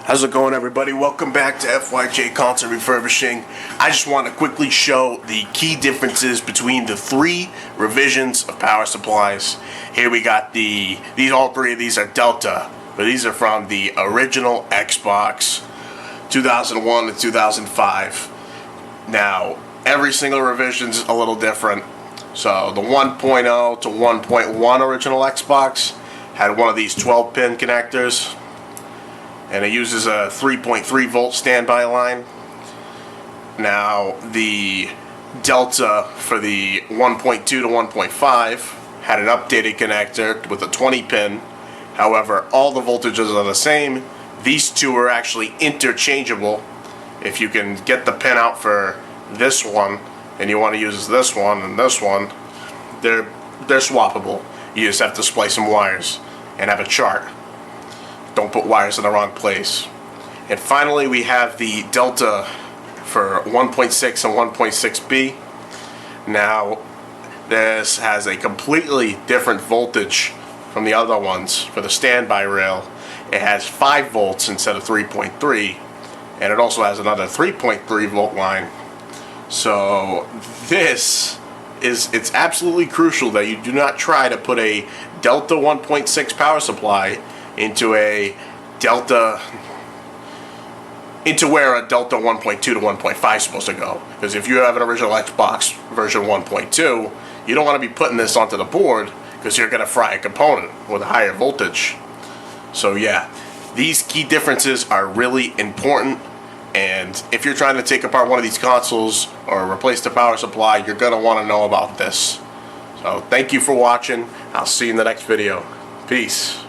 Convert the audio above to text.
How's it going, everybody? Welcome back to FYJ Console Refurbishing. I just want to quickly show the key differences between the three revisions of power supplies. Here we got all three of these are Delta, but these are from the original Xbox 2001 to 2005. Now, every single revision is a little different. So the 1.0 to 1.1 original Xbox had one of these 12-pin connectors, and it uses a 3.3 volt standby line. Now the Delta for the 1.2 to 1.5 had an updated connector with a 20-pin. However, all the voltages are the same. These two are actually interchangeable. If you can get the pin out for this one and you want to use this one and this one, they're swappable. You just have to splice some wires and have a chart. Don't put wires in the wrong place. And finally, we have the Delta for 1.6 and 1.6B. Now, this has a completely different voltage from the other ones. For the standby rail, it has 5 volts instead of 3.3, and it also has another 3.3 volt line. So it's absolutely crucial that you do not try to put a Delta 1.6 power supply into where a Delta 1.2 to 1.5 is supposed to go. Because if you have an original Xbox version 1.2, you don't want to be putting this onto the board because you're going to fry a component with a higher voltage. So yeah, these key differences are really important, and if you're trying to take apart one of these consoles or replace the power supply, you're going to want to know about this. So thank you for watching. I'll see you in the next video. Peace.